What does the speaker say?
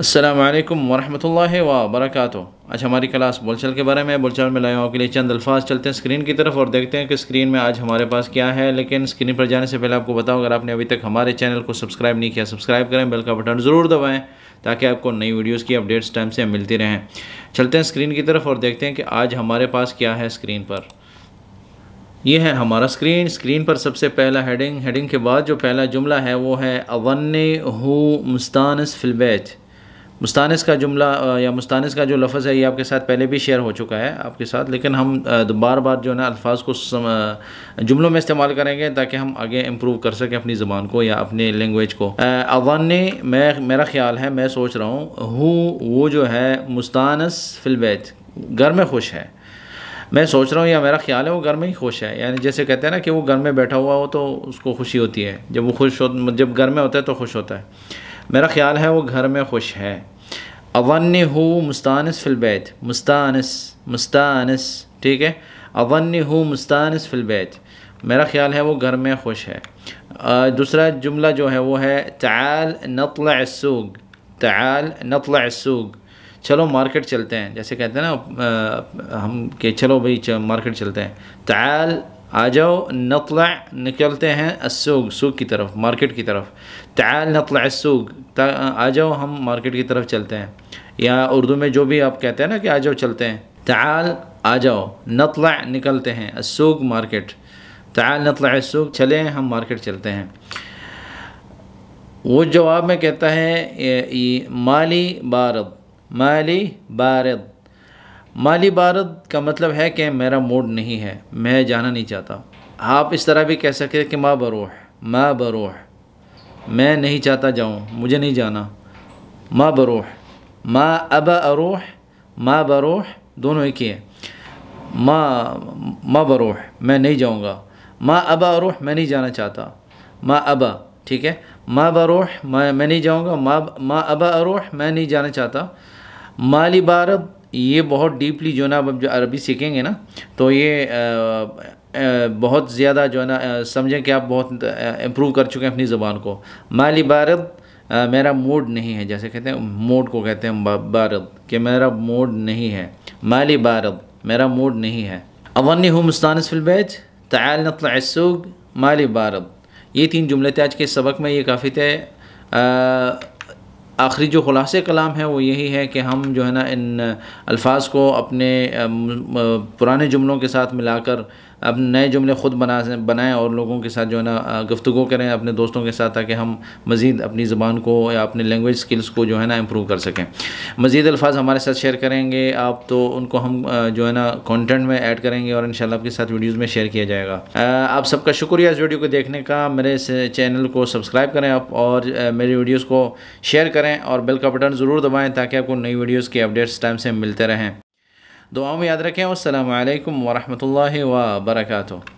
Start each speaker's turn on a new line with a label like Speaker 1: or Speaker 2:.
Speaker 1: अस्सलामु अलैकुम वरहमतुल्लाहि व बरकातुहू। आज हमारी क्लास बोलचाल के बारे में बोलचाल में लाया हूँ आपके लिए चंद अल्फाज। चलते हैं स्क्रीन की तरफ और देखते हैं कि स्क्रीन में आज हमारे पास क्या है। लेकिन स्क्रीन पर जाने से पहले आपको बताऊँ, अगर आपने अभी तक हमारे चैनल को सब्सक्राइब नहीं किया, सब्सक्राइब करें, बेल का बटन ज़रूर दबाएँ ताकि आपको नई वीडियोज़ की अपडेट्स टाइम से मिलती रहें। चलते हैं स्क्रीन की तरफ और देखते हैं कि आज हमारे पास क्या है स्क्रीन पर। ये है हमारा स्क्रीन पर सबसे पहला हेडिंग के बाद जो पहला जुमला है वो है अवन्नी हु मुस्तानिस फिल बैत। मुस्तानिस का जुमला या मुस्तानिस का जो लफ्ज़ है ये आपके साथ पहले भी शेयर हो चुका है आपके साथ, लेकिन हम बार बार जो है ना अल्फाज को जुमलों में इस्तेमाल करेंगे ताकि हम आगे इम्प्रूव कर सकें अपनी ज़बान को या अपनी लैंग्वेज को। अवन्नी मेरा ख्याल है, मैं सोच रहा हूँ, हूँ वो जो है मुस्तानिस फिल बैत, घर में खुश है। मैं सोच रहा हूँ या मेरा ख्याल है वो घर में ही खुश है। यानी जैसे कहते हैं ना कि वो घर में बैठा हुआ हो तो उसको खुशी होती है, जब वो जब घर में होता है तो खुश होता है। मेरा ख्याल है वो घर में खुश है। अवन्नी हु मुस्तानिस फिल बैत, मुस्तानिस, ठीक है। अवन्नी हु मुस्तानिस फिल बैत, मेरा ख्याल है वो घर में खुश है। दूसरा जुमला जो है वो है ताल नतला अस्सूक, ताल नतला अस्सूक, चलो मार्केट चलते हैं। जैसे कहते हैं ना हम कि चलो भाई मार्केट चलते हैं। ताल आ जाओ, नतला निकलते हैं, अस्सूक सूक की तरफ, मार्केट की तरफ। ताल नतला अस्सूक, आ जाओ हम मार्केट की तरफ चलते हैं। या उर्दू में जो भी आप कहते हैं ना कि आ जाओ चलते हैं, ताल आ जाओ, नतला निकलते हैं, अस्सूक मार्केट, ताल नतला अस्सूक चलें हम मार्केट चलते हैं। वो जवाब में कहता है माली बारद, माली बारद। माली बारद का मतलब है कि मेरा मूड नहीं है, मैं जाना नहीं चाहता। आप इस तरह भी कह सकते हैं कि माँ बरूह, माँ बरूह, मैं नहीं चाहता जाऊँ, मुझे नहीं जाना। माँ बरूह, माँ अबा अरूह, माँ बरूह दोनों एक ही है। माँ बरूह मैं नहीं जाऊँगा, माँ अबा अरूह मैं नहीं जाना चाहता, माँ अबा, ठीक है। माँ बरूह मैं नहीं जाऊँगा, माँ अबा अरूह मैं नहीं जाना चाहता। माली बारद ये बहुत डीपली जो है ना, अब जो अरबी सीखेंगे ना तो ये बहुत ज़्यादा जो है ना समझें कि आप बहुत इम्प्रूव कर चुके हैं अपनी ज़बान को। माली बारद मेरा मूड नहीं है, जैसे कहते हैं मूड को कहते हैं बारद, कि मेरा मूड नहीं है। माली बारद मेरा मूड नहीं है। अवन्नी हूँ मुस्तानिस फिल बैत, ताल नतला अस्सूक, माली बारद। ये 3 जुमले थे आज के सबक में, ये काफ़ी थे। आखिरी जो ख़ुलासे कलाम है वो यही है कि हम जो है ना इन अल्फाज को अपने पुराने जुमलों के साथ मिलाकर अब नए जुमले ख़ुद बनाएं और लोगों के साथ जो है ना गुफ्तगू करें अपने दोस्तों के साथ, ताकि हम मज़ीद अपनी ज़बान को या अपने लैंग्वेज स्किल्स को जो है ना इम्प्रूव कर सकें। मज़ीद अल्फाज हमारे साथ शेयर करेंगे आप तो उनको हम जो है ना कंटेंट में ऐड करेंगे और इंशाल्लाह आपके साथ वीडियोज़ में शेयर किया जाएगा। आप सबका शुक्रिया इस वीडियो को देखने का। मेरे इस चैनल को सब्सक्राइब करें आप और मेरी वीडियोज़ को शेयर करें और बेल का बटन ज़रूर दबाएँ ताकि आपको नई वीडियोज़ के अपडेट्स टाइम से मिलते रहें। दुआओं में याद रखें। अस्सलामु अलैकुम वरहमतुल्लाहि व बरकातुहू।